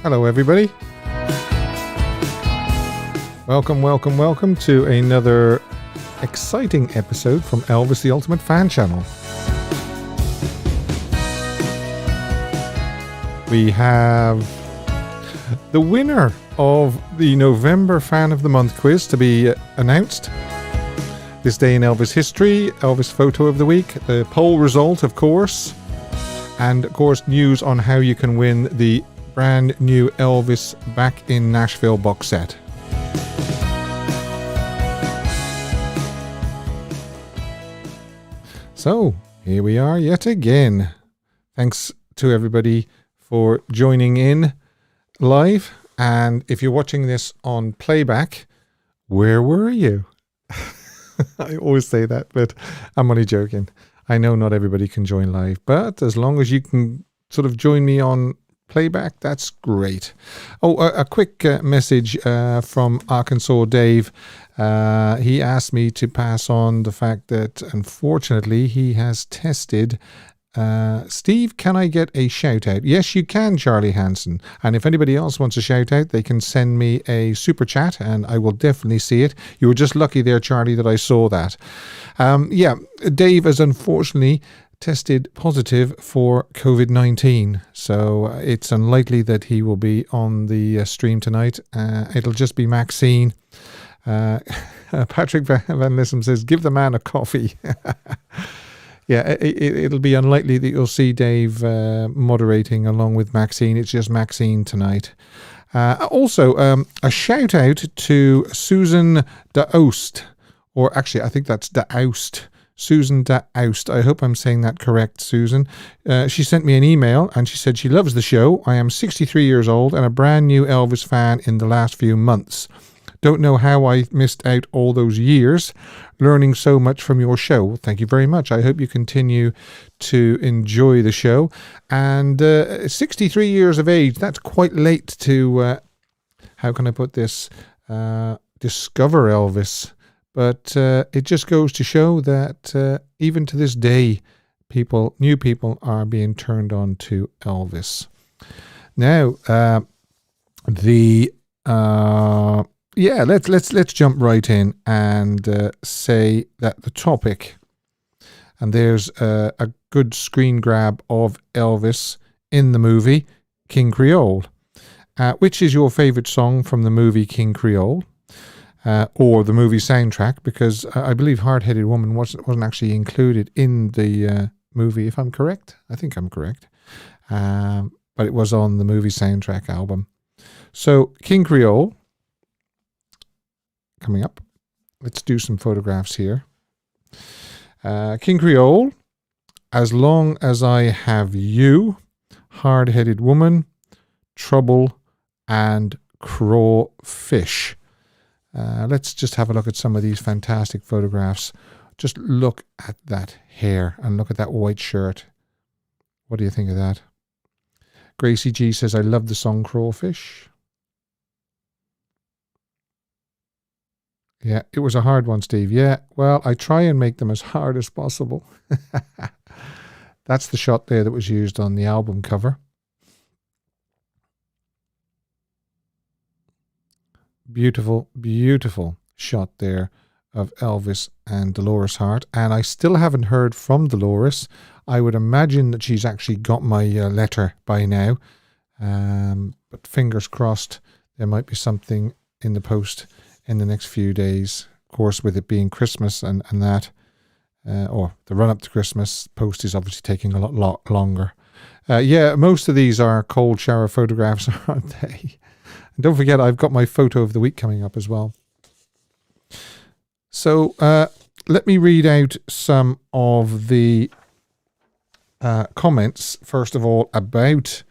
Hello, everybody. Welcome to another exciting episode from Elvis the Ultimate Fan Channel. We have the winner of the November Fan of the Month quiz to be announced. This day in Elvis history, Elvis photo of the week, the poll result, of course, and of course news on how you can win the brand new Elvis Back In Nashville box set. So, here we are yet again. Thanks to everybody for joining in live. And if you're watching this on playback, where were you? I always say that, but I'm only joking. I know not everybody can join live, but as long as you can sort of join me on playback, that's great. A quick message from Arkansas Dave. He asked me to pass on the fact that unfortunately he has tested. Steve, can I get a shout out? Yes, you can, Charlie Hansen. And if anybody else wants a shout out, they can send me a super chat and I will definitely see it. You were just lucky there, Charlie, that I saw that. Dave has unfortunately tested positive for COVID-19, so it's unlikely that he will be on the stream tonight. It'll just be Maxine. Patrick Van Lissem says, give the man a coffee. Yeah, it'll be unlikely that you'll see Dave moderating along with Maxine. It's just Maxine tonight. Also, a shout out to Susan Daoust, or actually I think that's Daoust. Susan Daoust. I hope I'm saying that correct, Susan. She sent me an email and she said she loves the show. I am 63 years old and a brand new Elvis fan in the last few months. Don't know how I missed out all those years learning so much from your show. Thank you very much. I hope you continue to enjoy the show. And 63 years of age, that's quite late to, how can I put this, discover Elvis. But it just goes to show that even to this day, new people are being turned on to Elvis. Now, let's jump right in and say that the topic, and there's a good screen grab of Elvis in the movie King Creole. Which is your favorite song from the movie King Creole? Or the movie soundtrack, because I believe Hard-Headed Woman wasn't actually included in the movie, if I'm correct. I think I'm correct. But it was on the movie soundtrack album. So, King Creole, coming up. Let's do some photographs here. King Creole, As Long As I Have You, Hard-Headed Woman, Trouble, and Crawfish. Let's just have a look at some of these fantastic photographs. Just look at that hair and look at that white shirt. What do you think of that? Gracie G says, I love the song Crawfish. Yeah, it was a hard one, Steve. Yeah, well, I try and make them as hard as possible. That's the shot there that was used on the album cover. Beautiful, beautiful shot there of Elvis and Dolores Hart. And I still haven't heard from Dolores. I would imagine that she's actually got my letter by now. But fingers crossed, there might be something in the post in the next few days. Of course, with it being Christmas and that, or the run-up to Christmas, post is obviously taking a lot longer. Most of these are cold shower photographs, aren't they? And don't forget, I've got my photo of the week coming up as well. So let me read out some of the comments, first of all, about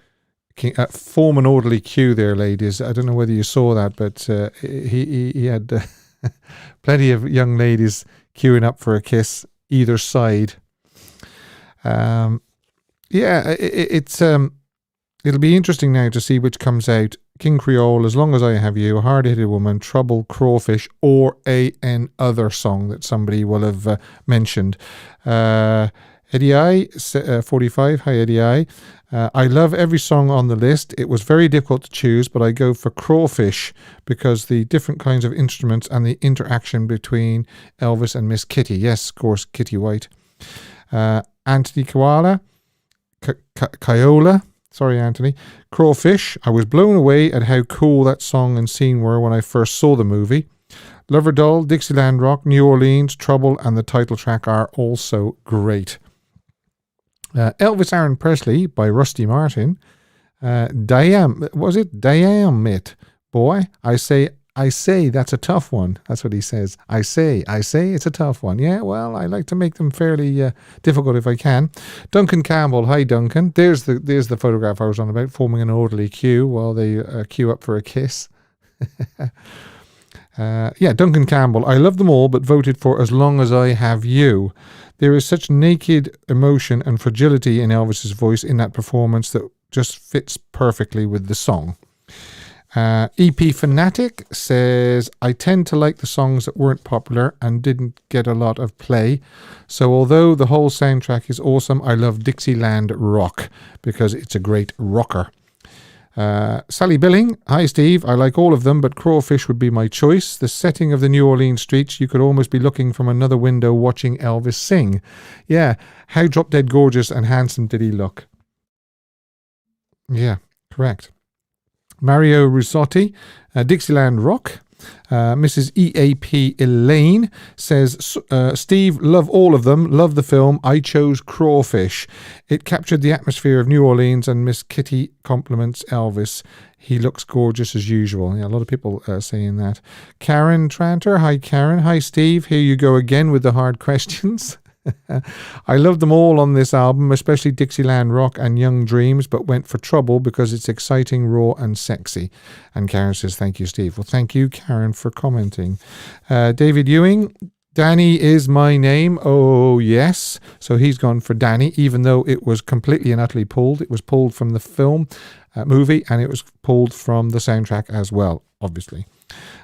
form an orderly queue there, ladies. I don't know whether you saw that, but he had plenty of young ladies queuing up for a kiss either side. It'll be interesting now to see which comes out. King Creole, As Long As I Have You, Hard-Headed Woman, Trouble, Crawfish, or an other song that somebody will have mentioned. Eddie I, 45. Hi, Eddie I. I love every song on the list. It was very difficult to choose, but I go for Crawfish because the different kinds of instruments and the interaction between Elvis and Miss Kitty. Yes, of course, Kitty White. Anthony Koala, Kiola. Sorry, Anthony. Crawfish. I was blown away at how cool that song and scene were when I first saw the movie. Lover Doll, Dixieland Rock, New Orleans, Trouble, and the title track are also great. Elvis Aaron Presley by Rusty Martin. Was it? Damn it, boy. I say, that's a tough one. That's what he says. I say, it's a tough one. Yeah, well, I like to make them fairly difficult if I can. Duncan Campbell. Hi, Duncan. There's the photograph I was on about, forming an orderly queue while they queue up for a kiss. Duncan Campbell. I love them all, but voted for As Long As I Have You. There is such naked emotion and fragility in Elvis's voice in that performance that just fits perfectly with the song. EP Fanatic says, I tend to like the songs that weren't popular and didn't get a lot of play. So although the whole soundtrack is awesome, I love Dixieland Rock because it's a great rocker. Sally Billing. Hi, Steve. I like all of them, but Crawfish would be my choice. The setting of the New Orleans streets, you could almost be looking from another window watching Elvis sing. Yeah, how drop dead gorgeous and handsome did he look? Yeah, correct. Mario Russotti, Dixieland Rock. Mrs. EAP Elaine says, Steve, love all of them, love the film. I chose Crawfish. It captured the atmosphere of New Orleans and Miss Kitty compliments Elvis. He looks gorgeous as usual. Yeah, a lot of people saying that. Karen Tranter. Hi, Karen. Hi, Steve. Here you go again with the hard questions. I love them all on this album, especially Dixieland Rock and Young Dreams, but went for Trouble because it's exciting, raw and sexy. And Karen says, thank you, Steve. Well, thank you, Karen, for commenting. David Ewing, Danny is my name. Oh, yes. So he's gone for Danny, even though it was completely and utterly pulled. It was pulled from the film, movie, and it was pulled from the soundtrack as well, obviously.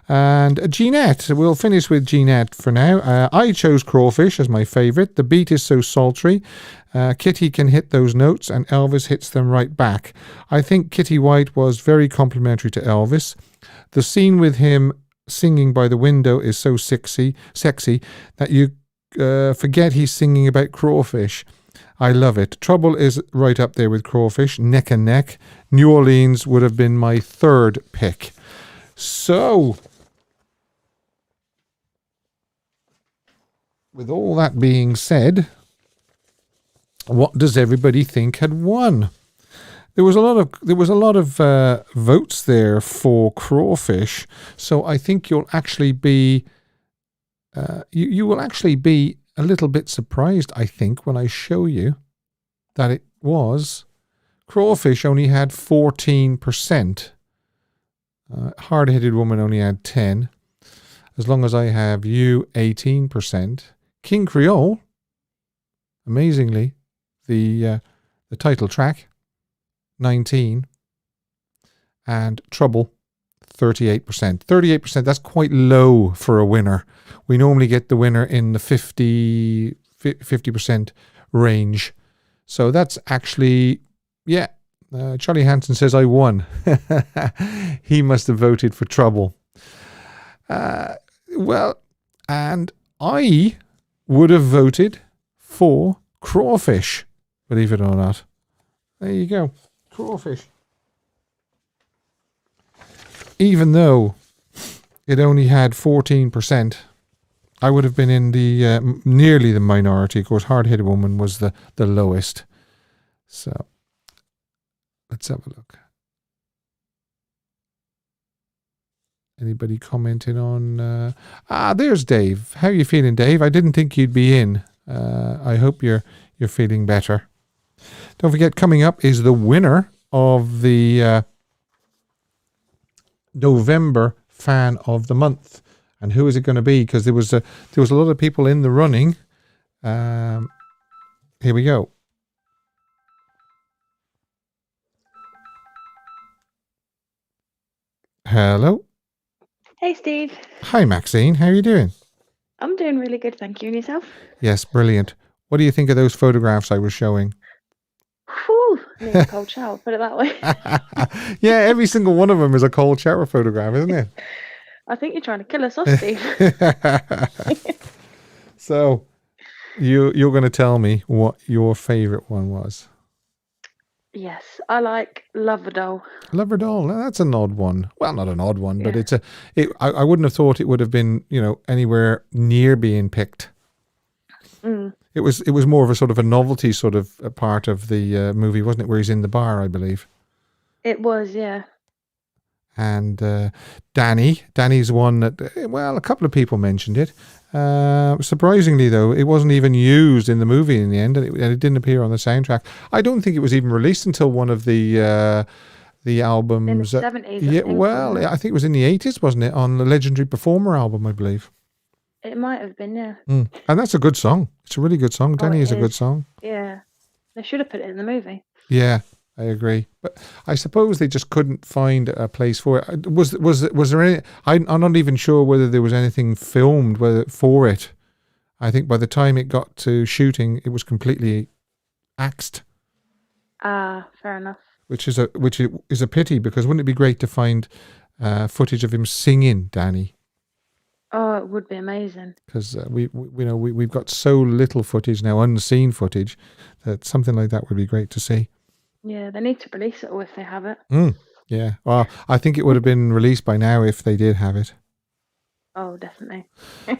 And Jeanette, we'll finish with Jeanette for now. I chose Crawfish as my favourite. The beat is so sultry. Kitty can hit those notes and Elvis hits them right back. I think Kitty White was very complimentary to Elvis. The scene with him singing by the window is so sexy that you forget he's singing about Crawfish. I love it. Trouble is right up there with Crawfish, neck and neck. New Orleans would have been my third pick. So, with all that being said, what does everybody think had won? There was a lot of votes there for Crawfish, so I think you'll actually be you will actually be a little bit surprised, I think, when I show you that it was Crawfish only had 14%. Hard-Headed Woman only had 10. As Long As I Have You, 18%. King Creole, amazingly, the title track, 19. And Trouble, 38%. 38%, that's quite low for a winner. We normally get the winner in the 50% range. So that's actually, yeah. Charlie Hanson says, I won. He must have voted for Trouble. Well, and I would have voted for Crawfish, believe it or not. There you go. Crawfish. Even though it only had 14%, I would have been in the nearly the minority. Of course, Hard-Headed Woman was the lowest. So let's have a look. Anybody commenting on... there's Dave. How are you feeling, Dave? I didn't think you'd be in. I hope you're feeling better. Don't forget, coming up is the winner of the November Fan of the Month. And who is it going to be? Because there was a lot of people in the running. Here we go. Hello. Hey, Steve. Hi, Maxine. How are you doing? I'm doing really good, thank you. And yourself? Yes, brilliant. What do you think of those photographs I was showing? Whew, I need a cold shower, put it that way. Yeah, every single one of them is a cold shower photograph, isn't it? I think you're trying to kill us off, Steve. So you're going to tell me what your favorite one was. Yes, I like Lover Doll. Lover Doll. Now, that's an odd one. Well, not an odd one, but Yeah. I wouldn't have thought it would have been, anywhere near being picked. Mm. It was more of a sort of a novelty sort of a part of the movie, wasn't it? Where he's in the bar, I believe. It was, yeah. And Danny's one that, well, a couple of people mentioned it. Surprisingly, though, it wasn't even used in the movie in the end, and it didn't appear on the soundtrack. I don't think it was even released until one of the albums. In the 70s, Yeah, well, I think it was in the 80s, wasn't it? On the Legendary Performer album, I believe. It might have been, yeah. And that's a good song. It's a really good song. Danny is a good song. Yeah. They should have put it in the movie. Yeah, I agree. But I suppose they just couldn't find a place for it. Was there any? I'm not even sure whether there was anything filmed for it. I think by the time it got to shooting, it was completely axed. Ah, fair enough. Which is a pity, because wouldn't it be great to find footage of him singing, Danny? Oh, it would be amazing. Because we've got so little footage now, unseen footage, that something like that would be great to see. Yeah, they need to release it, or if they have it. Yeah. Well, I think it would have been released by now if they did have it. Oh, definitely.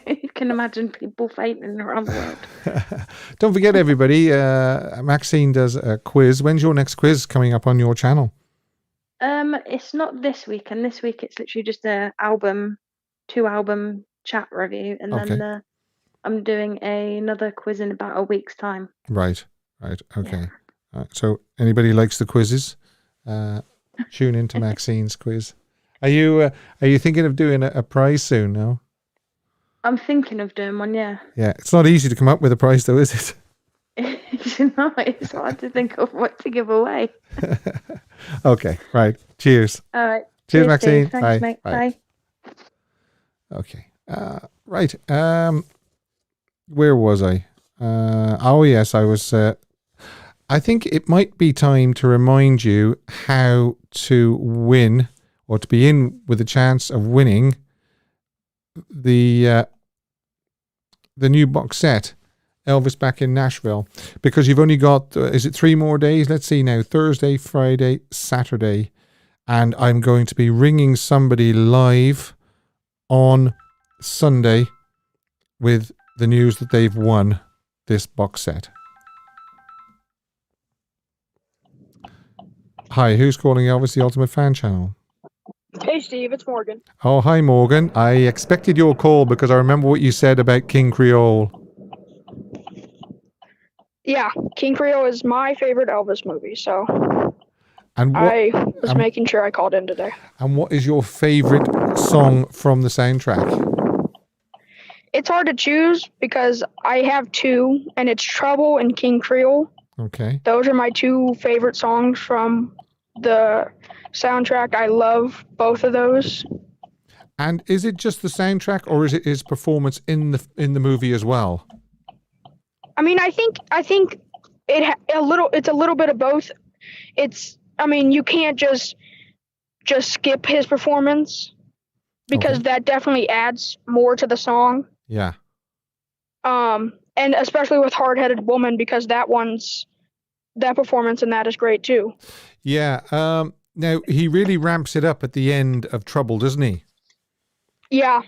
You can imagine people fainting around the world. Don't forget, everybody, Maxine does a quiz. When's your next quiz coming up on your channel? It's not this week, and this week it's literally just two album chat review, and then I'm doing another quiz in about a week's time. Right. Okay. Yeah. So anybody likes the quizzes, tune into Maxine's quiz. Are you thinking of doing a prize soon? No. I'm thinking of doing one. Yeah. Yeah, it's not easy to come up with a prize, though, is it? It's hard to think of what to give away. Okay. Right. Cheers. All right. Cheers, Maxine. Thanks, Bye. mate. Bye. Okay. Right. Where was I? Oh yes, I was. I think it might be time to remind you how to win, or to be in with a chance of winning the new box set, Elvis Back in Nashville, because you've only got is it 3 more days? Let's see now: Thursday, Friday, Saturday, and I'm going to be ringing somebody live on Sunday with the news that they've won this box set. Hi, who's calling Elvis the Ultimate Fan Channel? Hey Steve, it's Morgan. Oh, hi Morgan. I expected your call because I remember what you said about King Creole. Yeah, King Creole is my favorite Elvis movie, so And I was making sure I called in today. And what is your favorite song from the soundtrack? It's hard to choose because I have two, and it's Trouble and King Creole. Okay. Those are my two favorite songs from the soundtrack. I love both of those. And is it just the soundtrack, or is it his performance in the movie as well? I mean, I think it's a little bit of both. You can't just skip his performance because that definitely adds more to the song. Yeah. And especially with Hard Headed Woman, because that performance in that is great too. Yeah. Now he really ramps it up at the end of Trouble, doesn't he? Yeah.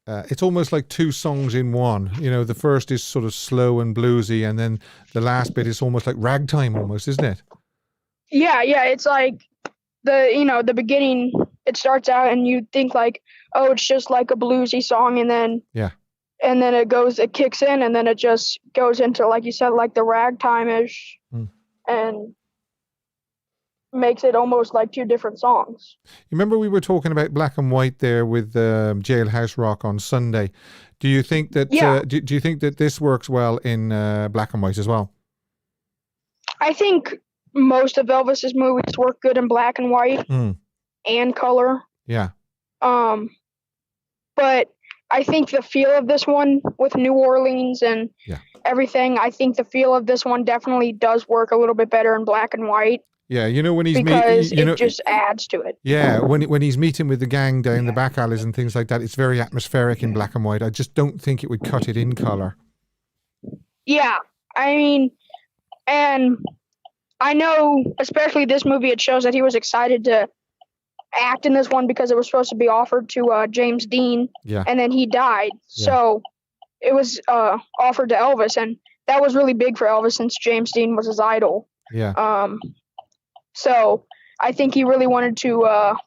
It's almost like two songs in one. The first is sort of slow and bluesy, and then the last bit is almost like ragtime, almost, isn't it? Yeah. It's like the beginning. It starts out and you think like, oh, it's just like a bluesy song, and then it kicks in, and then it just goes into, like you said, like the ragtime-ish, and makes it almost like two different songs. You remember we were talking about Black and White there with Jailhouse Rock on Sunday. Do you think that do you think that this works well in Black and White as well? I think most of Elvis's movies work good in black and white and color. Yeah. But I think the feel of this one with New Orleans and everything, I think the feel of this one definitely does work a little bit better in black and white. Yeah, when he's because it just adds to it. Yeah, when he's meeting with the gang down the back alleys and things like that, it's very atmospheric in black and white. I just don't think it would cut it in color. Yeah, I mean, and I know, especially this movie, it shows that he was excited to act in this one because it was supposed to be offered to James Dean, and then he died. Yeah. So it was offered to Elvis, and that was really big for Elvis since James Dean was his idol. Yeah. So I think he really wanted to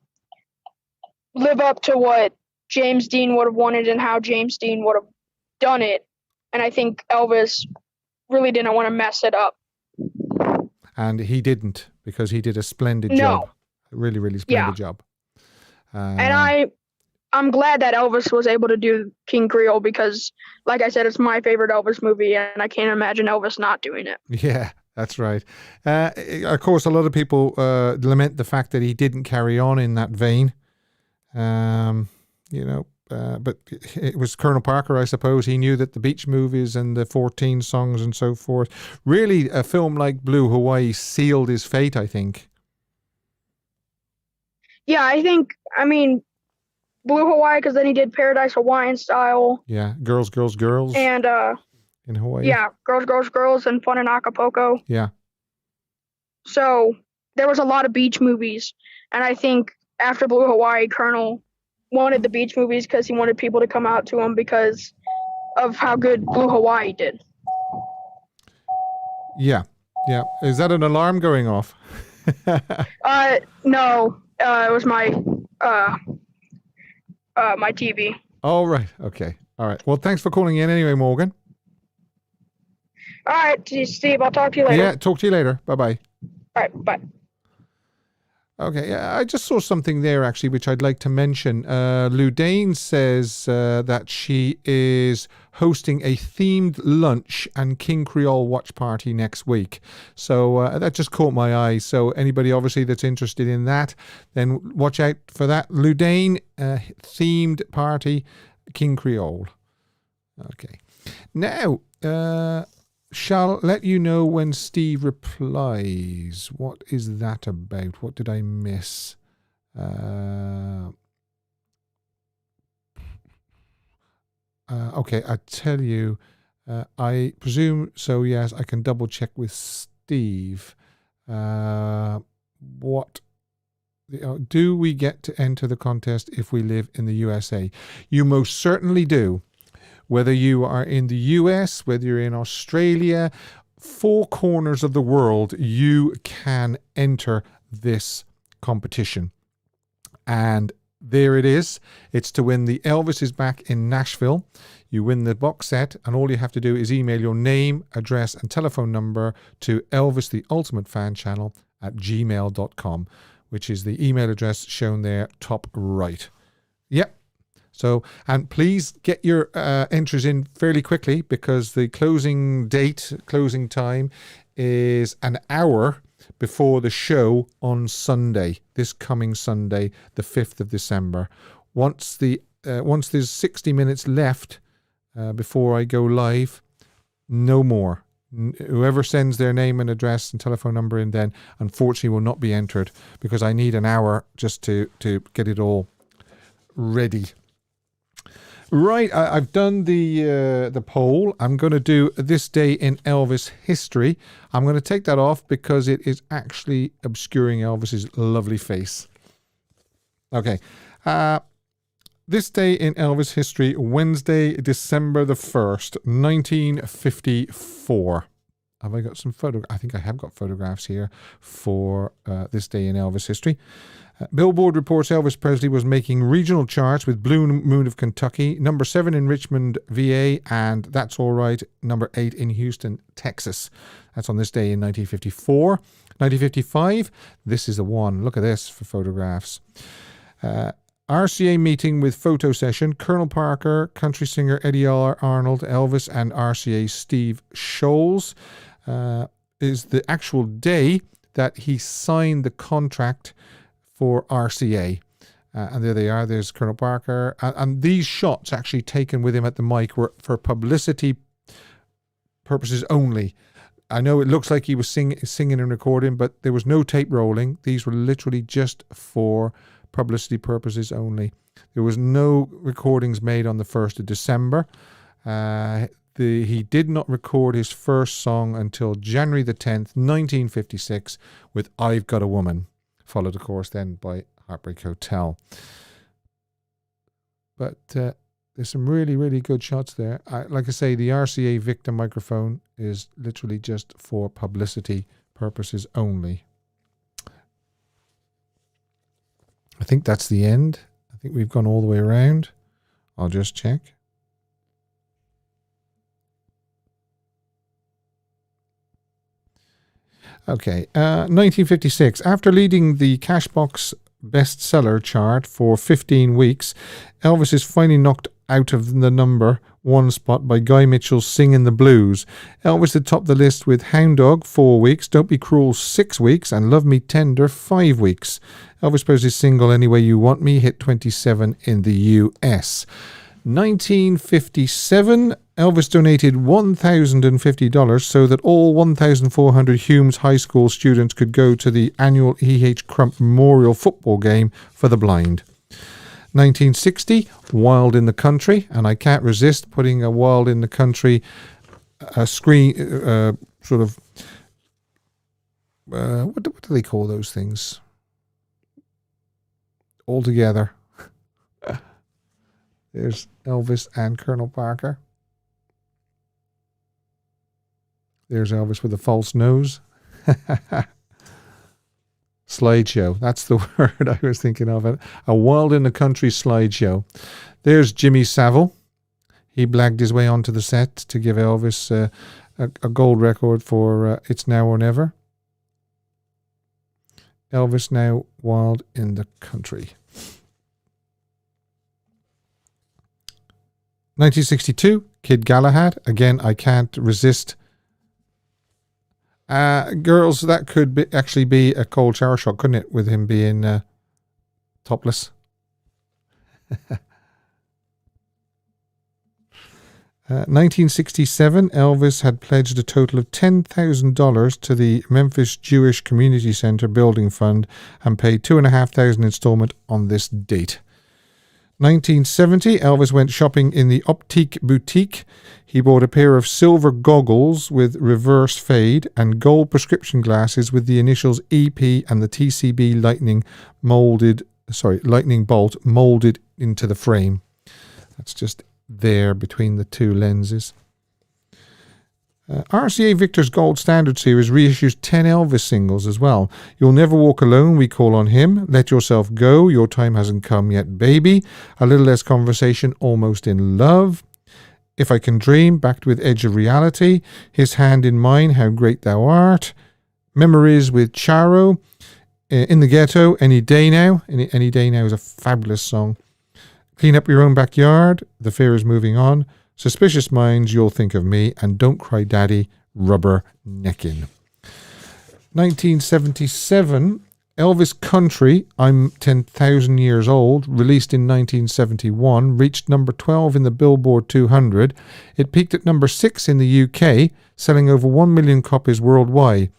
live up to what James Dean would have wanted and how James Dean would have done it. And I think Elvis really didn't want to mess it up. And he didn't, because he did a splendid job. Really, really splendid job. And I'm glad that Elvis was able to do King Creole because, like I said, it's my favorite Elvis movie, and I can't imagine Elvis not doing it. Yeah. That's right. Of course, a lot of people lament the fact that he didn't carry on in that vein. But it was Colonel Parker, I suppose. He knew that the beach movies and the 14 songs and so forth, really a film like Blue Hawaii sealed his fate, I think. Yeah, I mean, Blue Hawaii, because then he did Paradise Hawaiian Style. Yeah, Girls, Girls, Girls. And in Hawaii. Yeah, Girls, Girls, Girls, and Fun in Acapulco. Yeah. So there was a lot of beach movies, and I think after Blue Hawaii, Colonel wanted the beach movies because he wanted people to come out to him because of how good Blue Hawaii did. Yeah. Is that an alarm going off? No. It was my my TV. Oh, right. Okay. All right. Well, thanks for calling in anyway, Morgan. All right, Steve, I'll talk to you later. Yeah, talk to you later. Bye-bye. All right, bye. Okay, I just saw something there, actually, which I'd like to mention. Ludane says that she is hosting a themed lunch and King Creole watch party next week. So that just caught my eye. So anybody, obviously, that's interested in that, then watch out for that. Ludane themed party, King Creole. Okay. Now, shall let you know when Steve replies. What is that about? What did I miss? Okay, I tell you, I presume so. Yes, I can double check with Steve. What do we get to enter the contest if we live in the USA? You most certainly do. Whether you are in the US, whether you're in Australia, 4 corners of the world, you can enter this competition. And there it is. It's to win the Elvis is Back in Nashville. You win the box set, and all you have to do is email your name, address, and telephone number to elvistheultimatefanchannel@gmail.com, which is the email address shown there top right. Yep. So, and please get your entries in fairly quickly because the closing time is an hour before the show on Sunday, this coming Sunday, the 5th of December. Once there's 60 minutes left before I go live, no more. Whoever sends their name and address and telephone number in then, unfortunately, will not be entered because I need an hour just to get it all ready. Right, I've done the poll. I'm going to do this day in Elvis history. I'm going to take that off because it is actually obscuring Elvis's lovely face. Okay, this day in Elvis history, Wednesday, December the 1st, 1954. Have I got some photographs? I think I have got photographs here for this day in Elvis history. Billboard reports Elvis Presley was making regional charts with Blue Moon of Kentucky, number 7 in Richmond, VA, and That's All Right, number 8 in Houston, Texas. That's on this day in 1954. 1955, this is the one. Look at this for photographs. RCA meeting with photo session. Colonel Parker, country singer Eddie Arnold, Elvis, and RCA Steve Scholes is the actual day that he signed the contract for RCA. And there they are. There's Colonel Parker. And these shots actually taken with him at the mic were for publicity purposes only. I know it looks like he was singing and recording, but there was no tape rolling. These were literally just for publicity purposes only. There was no recordings made on the 1st of December. He did not record his first song until January the 10th, 1956, with I've Got a Woman, followed, of course, then by Heartbreak Hotel. But there's some really, really good shots there. Like I say, the RCA Victor microphone is literally just for publicity purposes only. I think that's the end. I think we've gone all the way around. I'll just check. Okay, 1956. After leading the Cashbox bestseller chart for 15 weeks, Elvis is finally knocked out of the number one spot by Guy Mitchell's Singin' the Blues. Elvis had topped the list with Hound Dog 4 weeks, Don't Be Cruel 6 weeks, and Love Me Tender 5 weeks. Elvis Presley's single Any Way You Want Me hit 27 in the US. 1957, Elvis donated $1,050 so that all 1,400 Humes High School students could go to the annual E.H. Crump Memorial Football Game for the blind. 1960, Wild in the Country, and I can't resist putting a Wild in the Country screen, what do they call those things? All together. There's Elvis and Colonel Parker. There's Elvis with a false nose. Slideshow. That's the word I was thinking of. A Wild in the Country slideshow. There's Jimmy Savile. He blagged his way onto the set to give Elvis a gold record for It's Now or Never. Elvis now Wild in the Country. 1962, Kid Galahad. Again, I can't resist. Girls, that could actually be a cold shower shot, couldn't it? With him being topless. 1967, Elvis had pledged a total of $10,000 to the Memphis Jewish Community Center Building Fund and paid $2,500 installment on this date. 1970, Elvis went shopping in the Optique Boutique. He bought a pair of silver goggles with reverse fade and gold prescription glasses with the initials EP and the TCB lightning bolt molded into the frame. That's just there between the two lenses. RCA Victor's Gold Standard Series reissues 10 Elvis singles as well. You'll Never Walk Alone, We Call on Him. Let Yourself Go, Your Time Hasn't Come Yet, Baby. A Little Less Conversation, Almost in Love. If I Can Dream, backed with Edge of Reality. His Hand in Mine, How Great Thou Art. Memories with Charo. In the Ghetto, Any Day Now. Any Day Now is a fabulous song. Clean Up Your Own Backyard, The Fear Is Moving On. Suspicious Minds, You'll Think of Me, and Don't Cry Daddy, Rubber Neckin'. 1977, Elvis Country, I'm 10,000 Years Old, released in 1971, reached number 12 in the Billboard 200. It peaked at number 6 in the UK, selling over 1 million copies worldwide.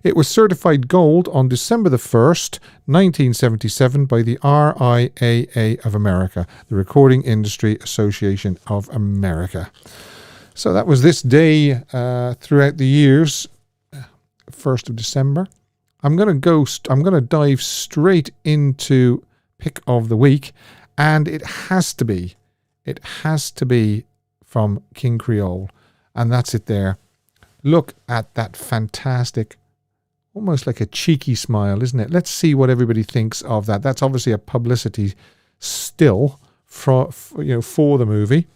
It was certified gold on December the 1st, 1977 by the RIAA of America, the Recording Industry Association of America. So that was this day throughout the years, 1st of December. I'm going to dive straight into pick of the week, and it has to be from King Creole, and that's it there. Look at that fantastic, almost like a cheeky smile, isn't it? Let's see what everybody thinks of that. That's obviously a publicity still for the movie.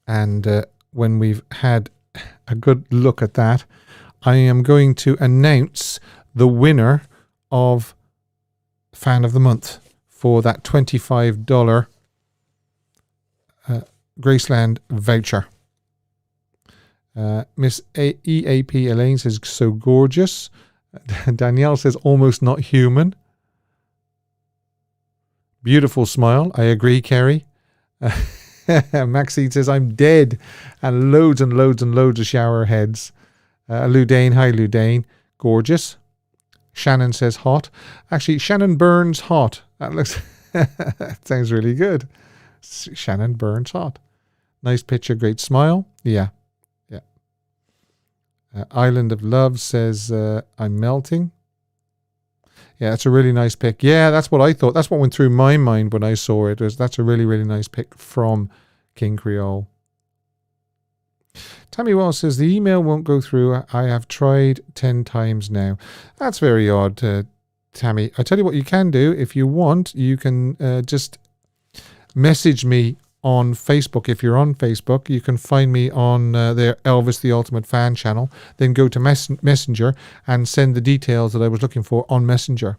And when we've had a good look at that, I am going to announce the winner of Fan of the Month for that $25 Graceland voucher. Miss EAP Elaine says, so gorgeous. Danielle says, almost not human. Beautiful smile. I agree, Kerry. Maxine says, I'm dead. And loads of shower heads. Ludane, hi Ludane. Gorgeous. Shannon says hot. Actually, Shannon Burns hot. That looks that sounds really good. Shannon Burns hot. Nice picture, great smile. Yeah. Island of Love says, I'm melting. Yeah, that's a really nice pic. Yeah, that's what I thought. That's what went through my mind when I saw it. That's a really, really nice pic from King Creole. Tammy Wall says, the email won't go through. I have tried 10 times now. That's very odd, Tammy. I tell you what you can do. If you want, you can just message me on Facebook. If you're on Facebook, you can find me on their Elvis the Ultimate Fan channel. Then go to Messenger and send the details that I was looking for on Messenger.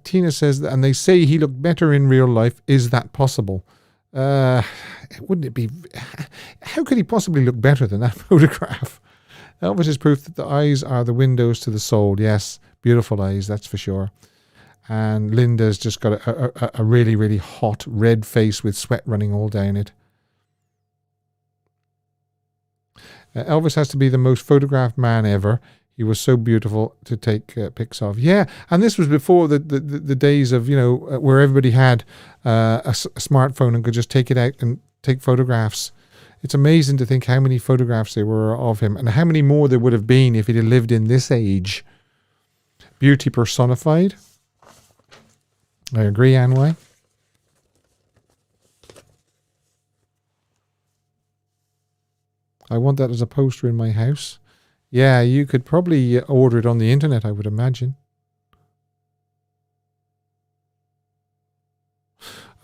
Tina says, and they say he looked better in real life. Is that possible? Wouldn't it be? How could he possibly look better than that photograph? Elvis is proof that the eyes are the windows to the soul. Yes, beautiful eyes, that's for sure. And Linda's just got a really, really hot red face with sweat running all down it. Elvis has to be the most photographed man ever. He was so beautiful to take pics of. Yeah, and this was before the days of, where everybody had a smartphone and could just take it out and take photographs. It's amazing to think how many photographs there were of him and how many more there would have been if he'd have lived in this age. Beauty personified. I agree, Anway. I want that as a poster in my house. Yeah, you could probably order it on the internet, I would imagine.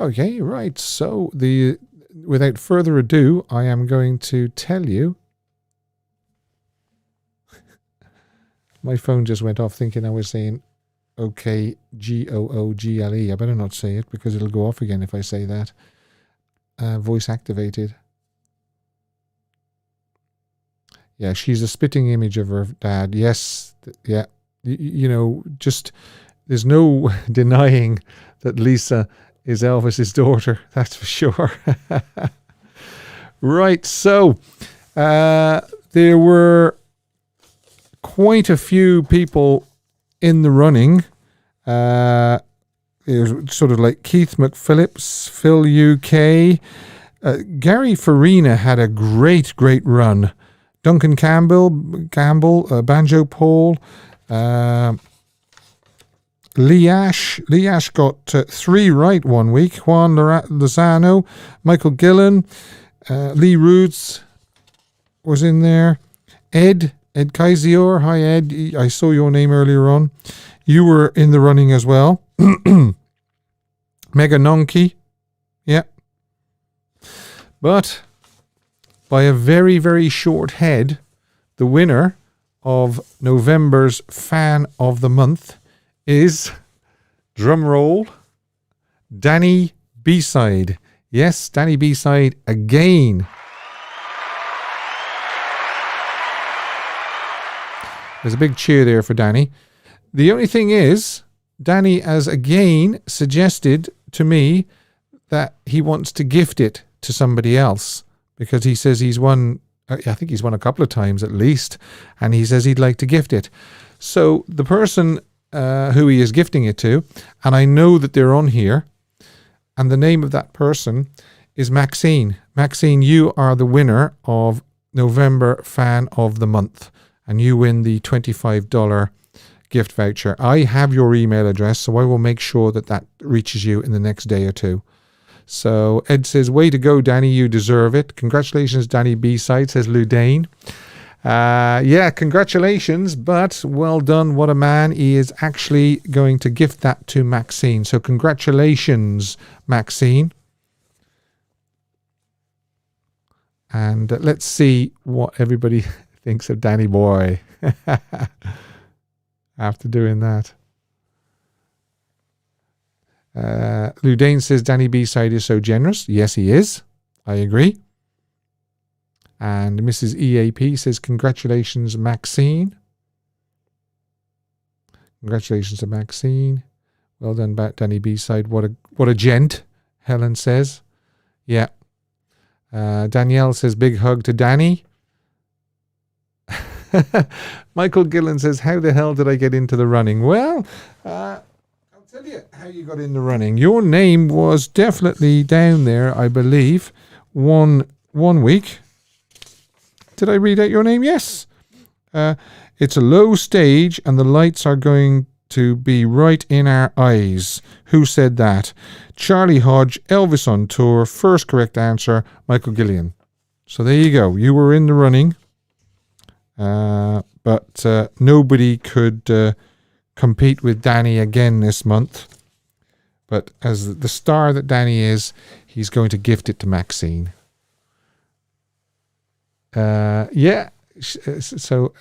Okay, right. So without further ado, I am going to tell you. My phone just went off thinking I was saying okay, Google. I better not say it because it'll go off again if I say that. Voice activated. Yeah, she's a spitting image of her dad. Yes, yeah. Just there's no denying that Lisa is Elvis's daughter. That's for sure. Right, so there were quite a few people in the running. It was sort of like Keith McPhillips, Phil UK. Gary Farina had a great run. Duncan Campbell, Banjo Paul, Lee Ash. Lee Ash got 3 right one week. Juan Lozano, Michael Gillen, Lee Roods was in there. Ed Kaiser. Hi, Ed. I saw your name earlier on. You were in the running as well. Mega Nonky. Yeah. But by a very, very short head, the winner of November's Fan of the Month is, drum roll, Danny B-Side. Yes, Danny B-Side again. There's a big cheer there for Danny. The only thing is, Danny has again suggested to me that he wants to gift it to somebody else because he says he's won, I think he's won a couple of times at least, and he says he'd like to gift it. So the person who he is gifting it to, and I know that they're on here, and the name of that person is Maxine. Maxine, you are the winner of November Fan of the Month, and you win the $25 gift voucher. I have your email address, so I will make sure that reaches you in the next day or two. So Ed says, way to go, Danny, you deserve it. Congratulations, Danny B-Side, says Ludane. Yeah, congratulations, but well done. What a man. He is actually going to gift that to Maxine. So congratulations, Maxine. And let's see what everybody thinks of Danny Boy after doing that. Ludane says Danny B-Side is so generous. Yes, he is. I agree. And Mrs. EAP says, congratulations, Maxine. Congratulations to Maxine. Well done, Danny B-side. What a gent, Helen says. Yeah. Danielle says, big hug to Danny. Michael Gillen says, how the hell did I get into the running? Well, I'll tell you how you got in the running. Your name was definitely down there, I believe, one week. Did I read out your name? Yes. It's a low stage and the lights are going to be right in our eyes. Who said that? Charlie Hodge, Elvis on tour. First correct answer, Michael Gillian. So there you go. You were in the running. But nobody could compete with Danny again this month. But as the star that Danny is, he's going to gift it to Maxine. Yeah. So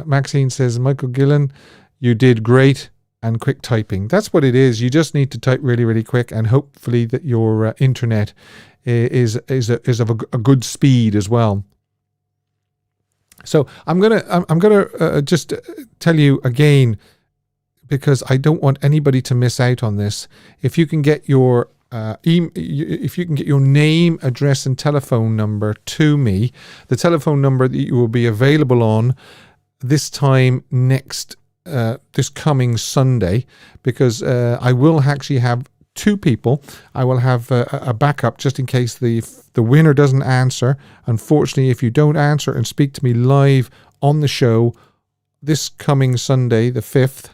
Maxine says, Michael Gillen, you did great and quick typing. That's what it is. You just need to type really, really quick, and hopefully that your internet is of a good speed as well. So I'm gonna just tell you again, because I don't want anybody to miss out on this. If you can get your if you can get your name, address, and telephone number to me, the telephone number that you will be available on this time next this coming Sunday, because I will actually have two people. I will have a backup just in case the winner doesn't answer. Unfortunately, if you don't answer and speak to me live on the show this coming Sunday, the 5th,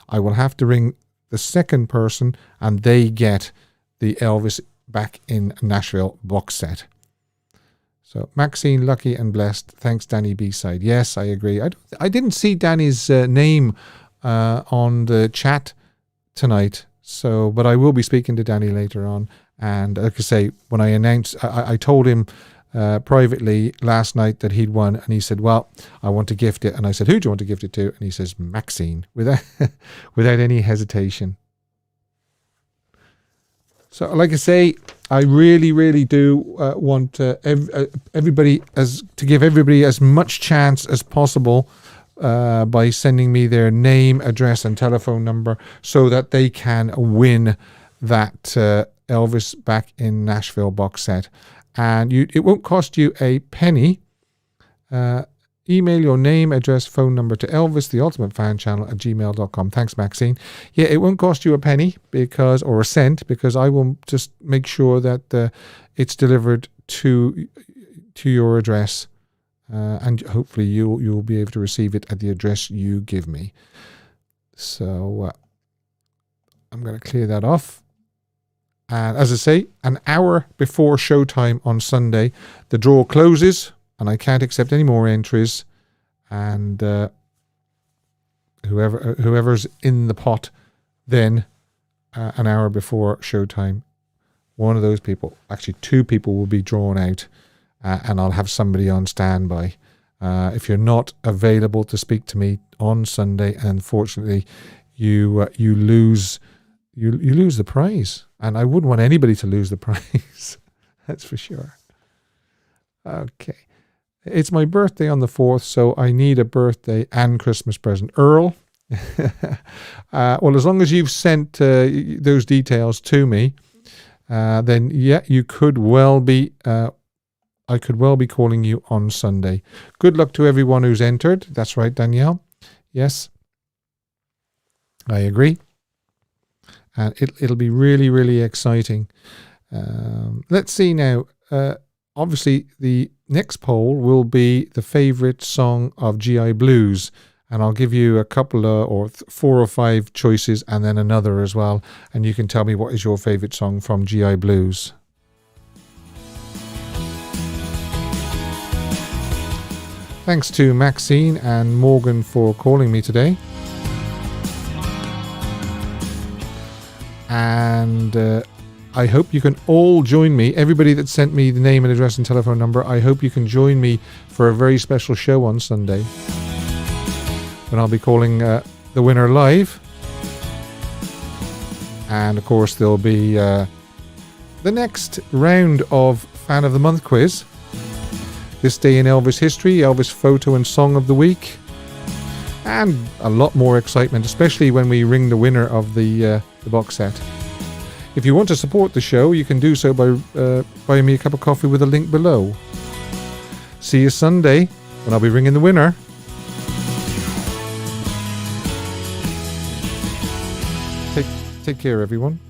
I will have to ring the second person and they get the Elvis Back in Nashville box set. So Maxine, lucky and blessed. Thanks, Danny B-side. Yes, I agree. I didn't see Danny's name on the chat tonight. So, but I will be speaking to Danny later on. And like I say, when I announced, I told him privately last night that he'd won, and he said, well, I want to gift it. And I said, who do you want to gift it to? And he says, Maxine, without any hesitation. So, like I say, I really, really do want everybody to give everybody as much chance as possible by sending me their name, address, and telephone number so that they can win that Elvis Back in Nashville box set. And it won't cost you a penny. Email your name, address, phone number to Elvis, the Ultimate Fan Channel at gmail.com. Thanks, Maxine. Yeah, it won't cost you a penny or a cent, because I will just make sure that it's delivered to your address. And hopefully you'll be able to receive it at the address you give me. So I'm going to clear that off. And as I say, an hour before showtime on Sunday, the draw closes, and I can't accept any more entries. And whoever's in the pot then, an hour before showtime, one of those people, actually two people, will be drawn out. And I'll have somebody on standby. If you're not available to speak to me on Sunday, unfortunately, you lose the prize. And I wouldn't want anybody to lose the prize. That's for sure. Okay. It's my birthday on the 4th, so I need a birthday and Christmas present. Earl, well, as long as you've sent those details to me, then yeah, you could well be... I could well be calling you on Sunday. Good luck to everyone who's entered. That's right, Danielle. Yes, I agree. And it'll be really, really exciting. Let's see now. Obviously, the next poll will be the favorite song of GI Blues. And I'll give you a couple or 4 or 5 choices and then another as well. And you can tell me what is your favorite song from GI Blues. Thanks to Maxine and Morgan for calling me today. And I hope you can all join me. Everybody that sent me the name and address and telephone number, I hope you can join me for a very special show on Sunday, when I'll be calling the winner live. And of course there'll be the next round of Fan of the Month quiz. This day in Elvis history, Elvis photo and song of the week. And a lot more excitement, especially when we ring the winner of the box set. If you want to support the show, you can do so by buying me a cup of coffee with a link below. See you Sunday when I'll be ringing the winner. Take care, everyone.